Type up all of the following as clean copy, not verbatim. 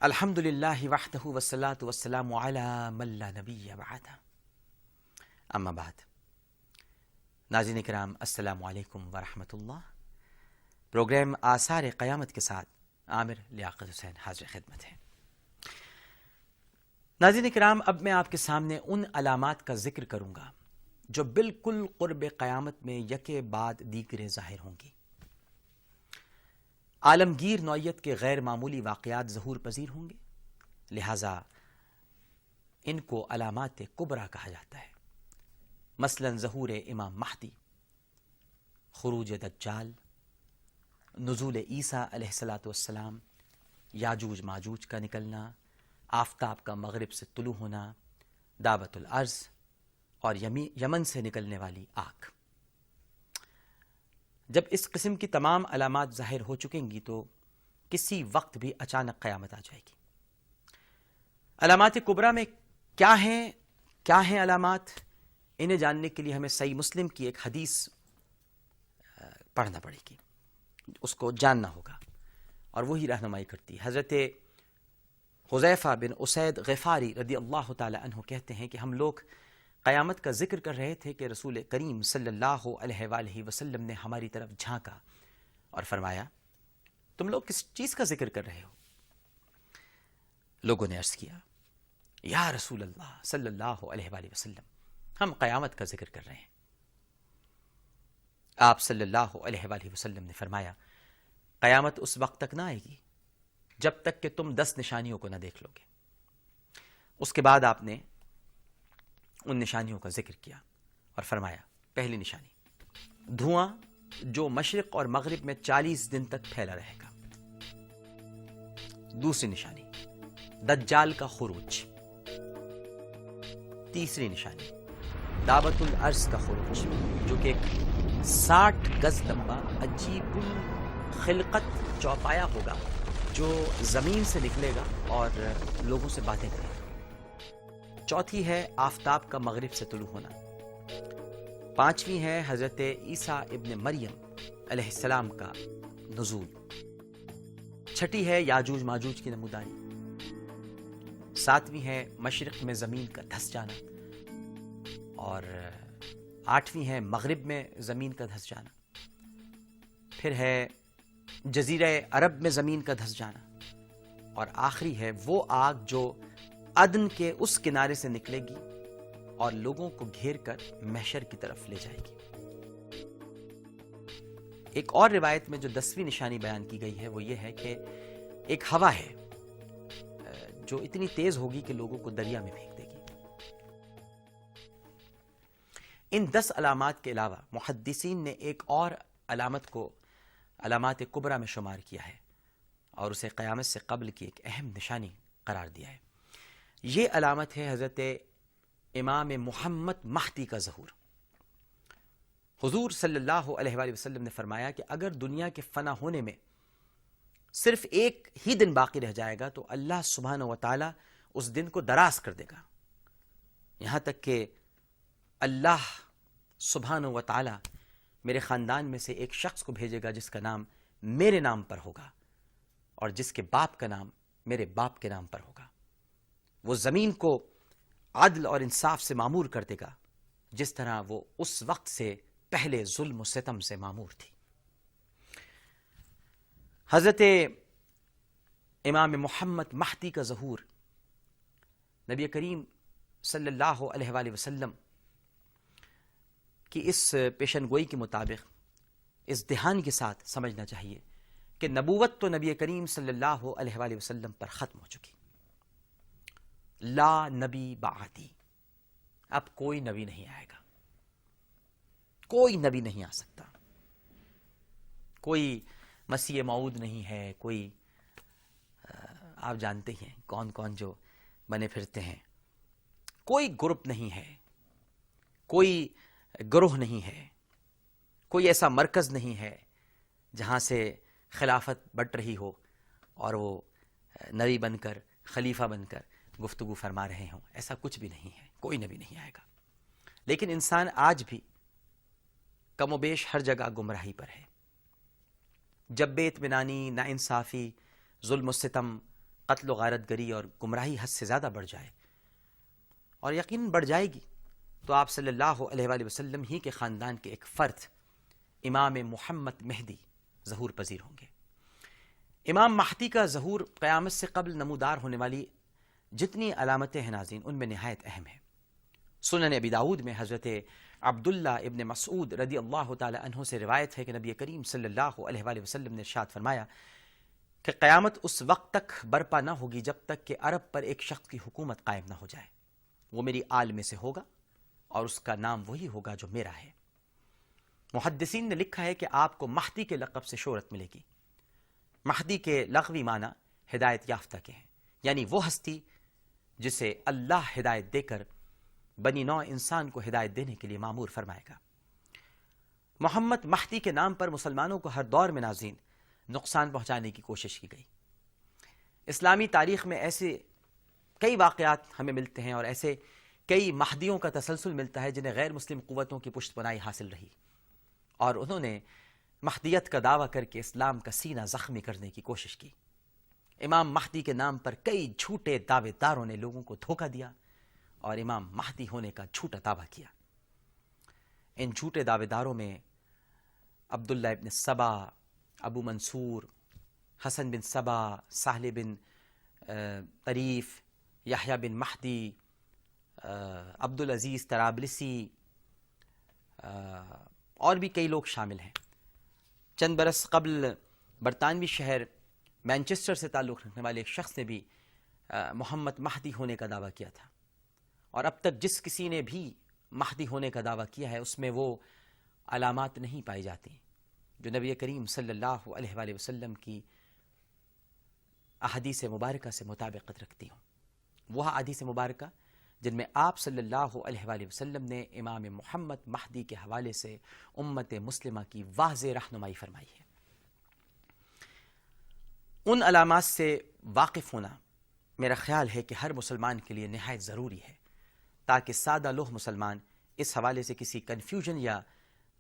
الحمد للہ وحدہ والصلاۃ والسلام علی من لا نبی بعدہ، اما بعد۔ ناظرین کرام، السلام علیکم ورحمۃ اللہ۔ پروگرام آثار قیامت کے ساتھ عامر لیاقت حسین حاضر خدمت ہے۔ ناظرین کرام، اب میں آپ کے سامنے ان علامات کا ذکر کروں گا جو بالکل قرب قیامت میں یکے بعد دیگرے ظاہر ہوں گی۔ عالمگیر نوعیت کے غیر معمولی واقعات ظہور پذیر ہوں گے، لہذا ان کو علامات کبریٰ کہا جاتا ہے۔ مثلا ظہور امام مہدی، خروج دجال، نزول عیسیٰ علیہ السلام، یاجوج ماجوج کا نکلنا، آفتاب کا مغرب سے طلوع ہونا، دعوت الارض اور یمن سے نکلنے والی آگ۔ جب اس قسم کی تمام علامات ظاہر ہو چکیں گی تو کسی وقت بھی اچانک قیامت آ جائے گی۔ علامات کبریٰ میں کیا ہیں علامات؟ انہیں جاننے کے لیے ہمیں صحیح مسلم کی ایک حدیث پڑھنا پڑے گی، اس کو جاننا ہوگا، اور وہی رہنمائی کرتی ہے۔ حضرت حذیفہ بن اسید غفاری رضی اللہ تعالی عنہ کہتے ہیں کہ ہم لوگ قیامت کا ذکر کر رہے تھے کہ رسول کریم صلی اللہ علیہ وآلہ وسلم نے ہماری طرف جھانکا اور فرمایا، تم لوگ کس چیز کا ذکر کر رہے ہو؟ لوگوں نے عرض کیا، یا رسول اللہ صلی اللہ علیہ وآلہ وسلم، ہم قیامت کا ذکر کر رہے ہیں۔ آپ صلی اللہ علیہ وآلہ وسلم نے فرمایا، قیامت اس وقت تک نہ آئے گی جب تک کہ تم 10 نشانیوں کو نہ دیکھ لو گے۔ اس کے بعد آپ نے ان نشانیوں کا ذکر کیا اور فرمایا، پہلی نشانی، دھواں جو مشرق اور مغرب میں 40 دن تک پھیلا رہے گا۔ دوسری نشانی، دجال کا خروج۔ تیسری نشانی، دعوت الارض کا خروج، جو کہ 60 گز لمبا عجیب الخلقت چوپایا ہوگا، جو زمین سے نکلے گا اور لوگوں سے باتیں کرے گا۔ چوتھی ہے آفتاب کا مغرب سے طلوع ہونا۔ پانچویں ہے حضرت عیسیٰ ابن مریم علیہ السلام کا نزول۔ چھٹی ہے یاجوج ماجوج کی نموداری۔ ساتویں ہے مشرق میں زمین کا دھس جانا، اور آٹھویں ہے مغرب میں زمین کا دھس جانا۔ پھر ہے جزیرہ عرب میں زمین کا دھس جانا، اور آخری ہے وہ آگ جو عدن کے اس کنارے سے نکلے گی اور لوگوں کو گھیر کر محشر کی طرف لے جائے گی۔ ایک اور روایت میں جو 10ویں نشانی بیان کی گئی ہے وہ یہ ہے کہ ایک ہوا ہے جو اتنی تیز ہوگی کہ لوگوں کو دریا میں پھینک دے گی۔ ان 10 علامات کے علاوہ محدثین نے ایک اور علامت کو علامات کبریٰ میں شمار کیا ہے، اور اسے قیامت سے قبل کی ایک اہم نشانی قرار دیا ہے۔ یہ علامت ہے حضرت امام محمد مہدی کا ظہور۔ حضور صلی اللہ علیہ وآلہ وسلم نے فرمایا کہ اگر دنیا کے فنا ہونے میں صرف ایک ہی دن باقی رہ جائے گا تو اللہ سبحانہ و تعالی اس دن کو دراز کر دے گا، یہاں تک کہ اللہ سبحانہ و تعالی میرے خاندان میں سے ایک شخص کو بھیجے گا جس کا نام میرے نام پر ہوگا، اور جس کے باپ کا نام میرے باپ کے نام پر ہوگا۔ وہ زمین کو عدل اور انصاف سے معمور کر دے گا جس طرح وہ اس وقت سے پہلے ظلم و ستم سے معمور تھی۔ حضرت امام محمد مہدی کا ظہور نبی کریم صلی اللہ علیہ وآلہ وسلم کی اس پیشن گوئی کے مطابق اس دھیان کے ساتھ سمجھنا چاہیے کہ نبوت تو نبی کریم صلی اللہ علیہ وآلہ وسلم پر ختم ہو چکی۔ لا نبی بعدی، اب کوئی نبی نہیں آئے گا، کوئی نبی نہیں آ سکتا، کوئی مسیح موعود نہیں ہے، کوئی آپ جانتے ہیں کون کون جو بنے پھرتے ہیں، کوئی گروپ نہیں ہے، کوئی گروہ نہیں ہے، کوئی ایسا مرکز نہیں ہے جہاں سے خلافت بٹ رہی ہو اور وہ نبی بن کر، خلیفہ بن کر گفتگو فرما رہے ہوں۔ ایسا کچھ بھی نہیں ہے، کوئی نبی نہیں آئے گا۔ لیکن انسان آج بھی کم و بیش ہر جگہ گمراہی پر ہے۔ جب بے اطمینانی، ناانصافی، ظلم و ستم، قتل و غارت گری اور گمراہی حد سے زیادہ بڑھ جائے، اور یقیناً بڑھ جائے گی، تو آپ صلی اللہ علیہ وآلہ وسلم ہی کے خاندان کے ایک فرد امام محمد مہدی ظہور پذیر ہوں گے۔ امام مہدی کا ظہور قیامت سے قبل نمودار ہونے والی جتنی علامتیں ہیں ناظرین، ان میں نہایت اہم ہے۔ سنن ابی داؤد میں حضرت عبداللہ ابن مسعود رضی اللہ تعالی عنہ سے روایت ہے کہ نبی کریم صلی اللہ علیہ وآلہ وسلم نے ارشاد فرمایا کہ قیامت اس وقت تک برپا نہ ہوگی جب تک کہ عرب پر ایک شخص کی حکومت قائم نہ ہو جائے، وہ میری آل میں سے ہوگا اور اس کا نام وہی ہوگا جو میرا ہے۔ محدثین نے لکھا ہے کہ آپ کو مہدی کے لقب سے شہرت ملے گی۔ مہدی کے لغوی معنی ہدایت یافتہ کے ہیں، یعنی وہ ہستی جسے اللہ ہدایت دے کر بنی نوع انسان کو ہدایت دینے کے لیے مامور فرمائے گا۔ محمد مہدی کے نام پر مسلمانوں کو ہر دور میں ناظرین نقصان پہنچانے کی کوشش کی گئی۔ اسلامی تاریخ میں ایسے کئی واقعات ہمیں ملتے ہیں اور ایسے کئی مہدیوں کا تسلسل ملتا ہے جنہیں غیر مسلم قوتوں کی پشت پناہی حاصل رہی، اور انہوں نے مہدیت کا دعویٰ کر کے اسلام کا سینہ زخمی کرنے کی کوشش کی۔ امام مہدی کے نام پر کئی جھوٹے دعوے داروں نے لوگوں کو دھوکہ دیا اور امام مہدی ہونے کا جھوٹا دعویٰ کیا۔ ان جھوٹے دعوے داروں میں عبداللہ ابن سبا، ابو منصور، حسن بن سبا، سہل بن طریف، یحییٰ بن مہدی، عبدالعزیز طرابلسی اور بھی کئی لوگ شامل ہیں۔ چند برس قبل برطانوی شہر مینچسٹر سے تعلق رکھنے والے ایک شخص نے بھی محمد مہدی ہونے کا دعویٰ کیا تھا، اور اب تک جس کسی نے بھی مہدی ہونے کا دعویٰ کیا ہے اس میں وہ علامات نہیں پائی جاتی جو نبی کریم صلی اللہ علیہ وآلہ وسلم کی احادیث مبارکہ سے مطابقت رکھتی ہوں، وہ احادیث مبارکہ جن میں آپ صلی اللہ علیہ وآلہ وسلم نے امام محمد مہدی کے حوالے سے امت مسلمہ کی واضح رہنمائی فرمائی ہے۔ ان علامات سے واقف ہونا میرا خیال ہے کہ ہر مسلمان کے لیے نہایت ضروری ہے، تاکہ سادہ لوح مسلمان اس حوالے سے کسی کنفیوژن یا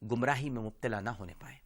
گمراہی میں مبتلا نہ ہونے پائیں۔